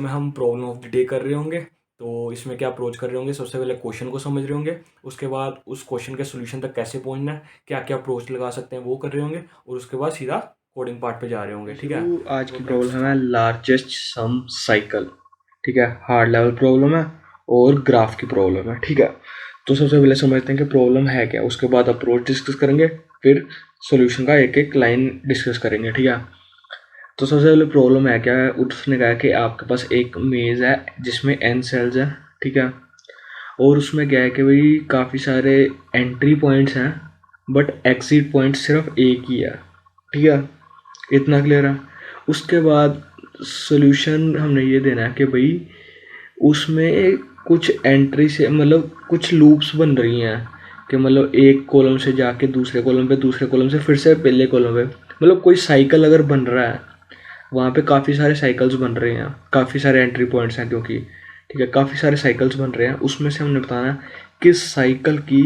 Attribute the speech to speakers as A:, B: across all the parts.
A: में हम problem of the day कर रहे होंगे। तो इसमें क्या अप्रोच कर रहे होंगे, सबसे पहले क्वेश्चन को समझ रहे होंगे, उसके बाद उस क्वेश्चन के सोल्यूशन तक कैसे पहुंचना है, क्या क्या अप्रोच लगा सकते हैं वो कर रहे होंगे, और उसके बाद सीधा कोडिंग पार्ट पे जा रहे होंगे। ठीक है,
B: शुरू आज
A: तो
B: की
A: नेक्स्ट
B: प्रॉब्लम है लार्जेस्ट सम साइकिल। ठीक है, हार्ड लेवल प्रॉब्लम है और ग्राफ की प्रॉब्लम है। ठीक है, तो सबसे पहले समझते हैं कि प्रॉब्लम है क्या, उसके बाद अप्रोच डिस्कस करेंगे, फिर सॉल्यूशन का एक एक लाइन डिस्कस करेंगे। ठीक है, तो सबसे पहले प्रॉब्लम है क्या है, उसने कहा कि आपके पास एक मेज है जिसमें n सेल्स हैं। ठीक है, और उसमें क्या है कि भाई काफ़ी सारे एंट्री पॉइंट्स हैं बट एग्जिट पॉइंट सिर्फ एक ही है। ठीक है, इतना क्लियर है। उसके बाद सॉल्यूशन हमने ये देना है कि भाई उसमें कुछ एंट्री से मतलब कुछ लूप्स बन रही हैं कि मतलब एक कॉलम से जाके दूसरे कॉलम पे, दूसरे कॉलम से फिर से पहले कॉलम पे, मतलब कोई साइकिल अगर बन रहा है वहाँ पे काफ़ी सारे साइकिल्स बन रहे हैं, काफ़ी सारे एंट्री पॉइंट्स हैं क्योंकि ठीक है काफ़ी सारे साइकिल्स बन रहे हैं। उसमें से हमने बताना किस साइकिल की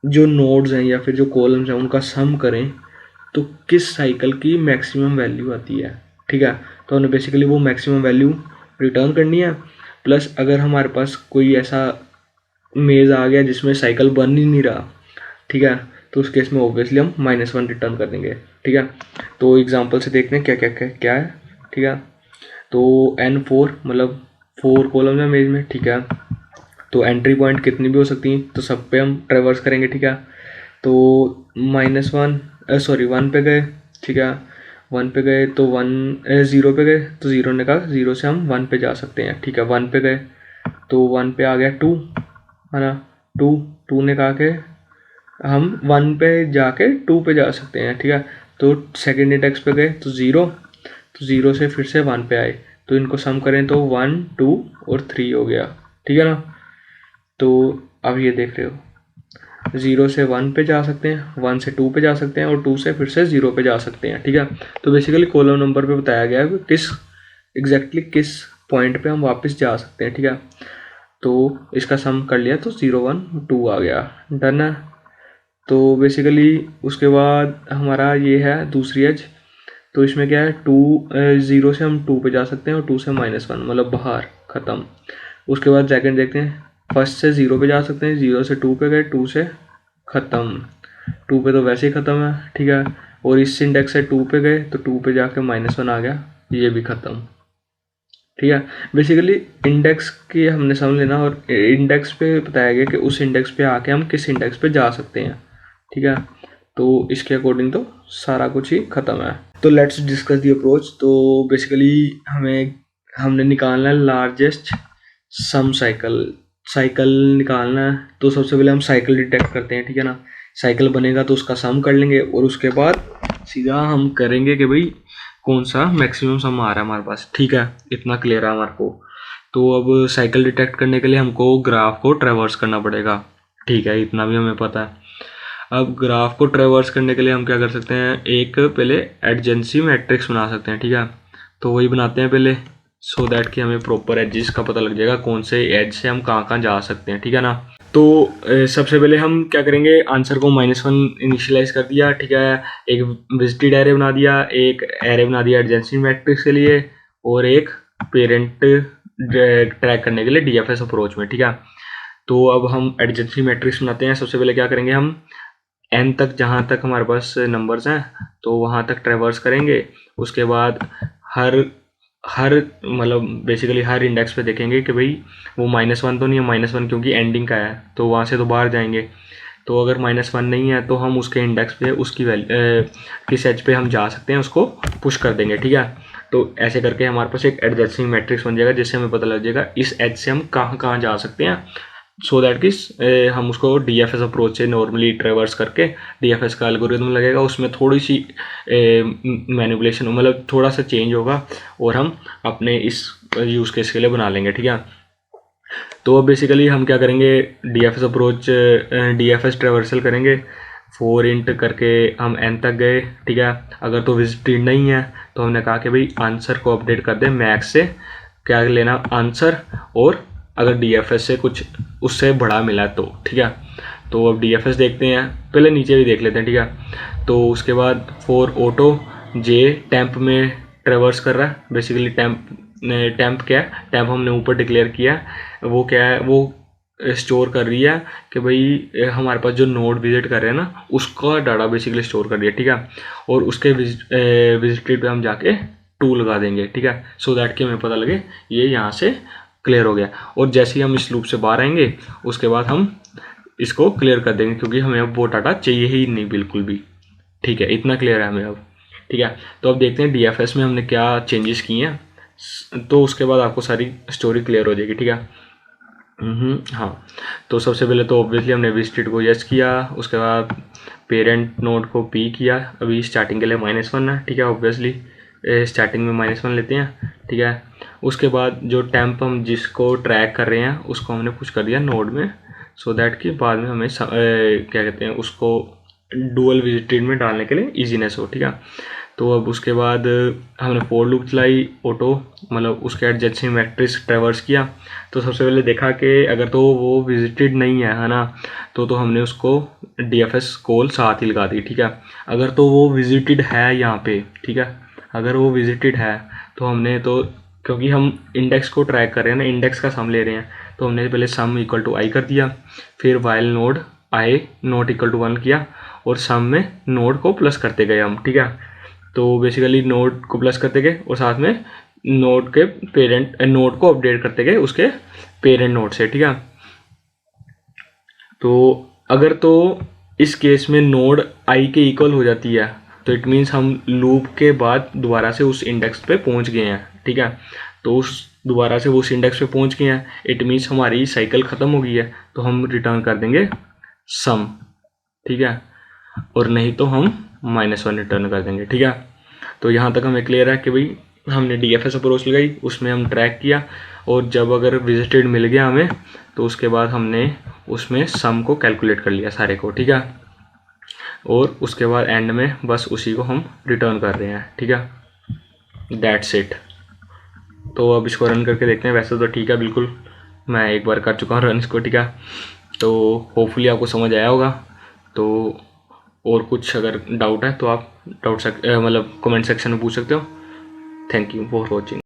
B: जो नोड्स हैं या फिर जो कॉलम्स हैं उनका सम करें तो किस साइकिल की मैक्सिमम वैल्यू आती है। ठीक है, तो हमने बेसिकली वो मैक्सिमम वैल्यू रिटर्न करनी है। प्लस अगर हमारे पास कोई ऐसा मेज आ गया जिसमें साइकिल बन ही नहीं रहा, ठीक है, तो उस केस में ऑब्वियसली हम -1 रिटर्न कर देंगे। ठीक है, तो एग्जांपल से देखते हैं क्या क्या क्या क्या है। ठीक है, तो N4 मतलब 4 कॉलम है मेज में। ठीक है, तो एंट्री पॉइंट कितनी भी हो सकती हैं, तो सब पे हम ट्रेवर्स करेंगे। ठीक है, तो -1 पे गए। ठीक है, 1 पे गए तो 0 पे गए तो 0 ने कहा 0 से हम 1 पे जा सकते हैं। ठीक है, 1 पे गए तो 1 पे आ गया 2, है ना। 2 2 ने कहा कि हम 1 पे जाके 2 पे जा सकते हैं। ठीक है, तो सेकेंड इंडेक्स पे गए तो 0, तो 0 से फिर से 1 पे आए, तो इनको सम करें तो 1 2 और 3 हो गया। ठीक है ना, तो अब ये देख रहे हो 0 से 1 पे जा सकते हैं, 1 से 2 पे जा सकते हैं और 2 से फिर से 0 पे जा सकते हैं। ठीक है, तो बेसिकली कॉलम नंबर पे बताया गया है कि किस एग्जैक्टली किस पॉइंट पे हम वापस जा सकते हैं। ठीक है, तो इसका सम कर लिया तो 0 1 2 आ गया, डन है। तो बेसिकली उसके बाद हमारा ये है दूसरी एज, तो इसमें क्या है 0 से हम 2 पे जा सकते हैं और 2 से -1 मतलब बाहर ख़त्म। उसके बाद सेकंड देखते हैं, फर्स्ट से 0 पे जा सकते हैं, 0 से 2 पे गए, 2 से ख़त्म, 2 पे तो वैसे ही ख़त्म है। ठीक है, और इस इंडेक्स से 2 पे गए तो 2 पे जाके -1 आ गया, ये भी ख़त्म। ठीक है, बेसिकली इंडेक्स की हमने समझ लेना और इंडेक्स पे बताया गया कि उस इंडेक्स पे आके हम किस इंडेक्स पे जा सकते हैं। ठीक है, तो इसके अकॉर्डिंग तो सारा कुछ ही ख़त्म है। तो लेट्स डिस्कस दी अप्रोच। तो बेसिकली हमने निकालना है लार्जेस्ट सम साइकिल, साइकिल निकालना है। तो सबसे पहले हम साइकिल डिटेक्ट करते हैं। ठीक है ना, साइकिल बनेगा तो उसका सम कर लेंगे और उसके बाद सीधा हम करेंगे कि भाई कौन सा मैक्सिमम सम आ रहा है हमारे पास। ठीक है, इतना क्लियर है हमारे को। तो अब साइकिल डिटेक्ट करने के लिए हमको ग्राफ को ट्रेवर्स करना पड़ेगा। ठीक है, इतना भी हमें पता है। अब ग्राफ को ट्रेवर्स करने के लिए हम क्या कर सकते हैं, एक पहले एडजेंसी मैट्रिक्स बना सकते हैं। ठीक है, तो वही बनाते हैं पहले, सो दैट कि हमें प्रॉपर एजेस का पता लग जाएगा, कौन से एज से हम कहाँ कहाँ जा सकते हैं। ठीक है ना, तो सबसे पहले हम क्या करेंगे, आंसर को -1 इनिशियलाइज कर दिया। ठीक है, एक विजिटेड एरे बना दिया, एक एरे बना दिया एडजेंसी मैट्रिक्स के लिए, और एक पेरेंट ट्रैक करने के लिए डीएफएस अप्रोच में। ठीक है, तो अब हम एडजेंसी मैट्रिक्स बनाते हैं। सबसे पहले क्या करेंगे, हम एन तक जहाँ तक हमारे पास नंबर्स हैं तो वहाँ तक ट्रेवर्स करेंगे। उसके बाद हर हर मतलब बेसिकली हर इंडेक्स पे देखेंगे कि भाई वो -1 तो नहीं है, -1 क्योंकि एंडिंग का है तो वहाँ से तो बाहर जाएंगे। तो अगर -1 नहीं है तो हम उसके इंडेक्स पे उसकी किस एज पे हम जा सकते हैं उसको पुश कर देंगे। ठीक है, तो ऐसे करके हमारे पास एक एडजेसिंग मैट्रिक्स बन जाएगा जिससे हमें पता लग जाएगा इस एज से हम कहाँ कहाँ जा सकते हैं, सो दैट कि हम उसको डीएफएस अप्रोच से नॉर्मली ट्रेवर्स करके डीएफएस का एल्गोरिथम लगेगा, उसमें थोड़ी सी मैनिपुलेशन मतलब थोड़ा सा चेंज होगा और हम अपने इस यूज़ केस के लिए बना लेंगे। ठीक है, तो अब बेसिकली हम क्या करेंगे, डीएफएस अप्रोच डीएफएस ट्रेवर्सल करेंगे, 4 इंट करके हम एन तक गए। ठीक है, अगर तो विजिटेड नहीं है तो हमने कहा कि भाई आंसर को अपडेट कर दें मैक्स से, क्या लेना आंसर, और अगर डीएफएस से कुछ उससे बड़ा मिला तो। ठीक है, तो अब डीएफएस देखते हैं, पहले नीचे भी देख लेते हैं। ठीक है, तो उसके बाद 4 ऑटो जे टेम्प में ट्रेवर्स कर रहा है, बेसिकली टेम्प टेम्प क्या है, टेम्प हमने ऊपर डिक्लेयर किया है, वो क्या है, वो स्टोर कर रही है कि भाई हमारे पास जो नोड विजिट कर रहे हैं ना उसका डाटा बेसिकली स्टोर कर रही है, ठीक है। और उसके विजिटेड पे हम जाके 2 लगा देंगे, ठीक है, सो दैट कि हमें पता लगे ये यहाँ से क्लियर हो गया। और जैसे ही हम इस लूप से बाहर आएंगे उसके बाद हम इसको क्लियर कर देंगे, क्योंकि हमें अब वो डाटा चाहिए ही नहीं बिल्कुल भी, ठीक है। इतना क्लियर है हमें अब, ठीक है। तो अब देखते हैं DFS में हमने क्या चेंजेस किए हैं, तो उसके बाद आपको सारी स्टोरी क्लियर हो जाएगी, ठीक है। हाँ, तो सबसे पहले तो ऑब्वियसली हमने विजिटेड को यस किया, उसके बाद पेरेंट नोड को पी किया। अभी स्टार्टिंग के लिए -1 है, ठीक है, ऑब्वियसली स्टार्टिंग में -1 लेते हैं, ठीक है। उसके बाद जो टेम्प हम जिसको ट्रैक कर रहे हैं उसको हमने पुश कर दिया नोड में, सो दैट कि बाद में हमें क्या कहते हैं उसको डुअल विजिटेड में डालने के लिए ईजीनेस हो, ठीक है। तो अब उसके बाद हमने फॉर लूप चलाई, ऑटो मतलब उसके एडजेसेंट मैट्रिक्स ट्रैवर्स किया। तो सबसे पहले देखा कि अगर तो वो विजिटेड नहीं है ना, तो हमने उसको DFS कॉल साथ ही लगा दी, ठीक है। अगर तो वो विजिटेड है यहाँ पे, ठीक है, अगर वो विजिटेड है तो हमने तो, क्योंकि हम इंडेक्स को ट्रैक कर रहे हैं ना, इंडेक्स का सम ले रहे हैं, तो हमने पहले सम इक्वल टू i कर दिया, फिर while node i not equal to 1 किया, और सम में नोड को प्लस करते गए हम, ठीक है। तो बेसिकली नोड को प्लस करते गए और साथ में नोड के पेरेंट नोड को अपडेट करते गए उसके पेरेंट नोड से, ठीक है। तो अगर तो इस केस में नोड i के इक्वल हो जाती है तो इट मीन्स हम लूप के बाद दोबारा से उस इंडेक्स पे पहुंच गए हैं, ठीक है। तो उस दोबारा से उस इंडेक्स पे पहुंच गए हैं, इट मीन्स हमारी साइकिल ख़त्म हो गई है, तो हम रिटर्न कर देंगे सम, ठीक है। और नहीं तो हम -1 रिटर्न कर देंगे, ठीक है। तो यहाँ तक हमें क्लियर है कि भाई हमने DFS अप्रोच लगाई, उसमें हम ट्रैक किया, और जब अगर विजिटेड मिल गया हमें तो उसके बाद हमने उसमें सम को कैलकुलेट कर लिया सारे को, ठीक है। और उसके बाद एंड में बस उसी को हम रिटर्न कर रहे हैं, ठीक है, दैट्स इट। तो अब इसको रन करके देखते हैं। वैसे तो ठीक है, बिल्कुल मैं एक बार कर चुका हूँ रन इसको, ठीक है। तो होपफुली आपको समझ आया होगा। तो और कुछ अगर डाउट है तो आप मतलब कमेंट सेक्शन में पूछ सकते हो। Thank you for watching.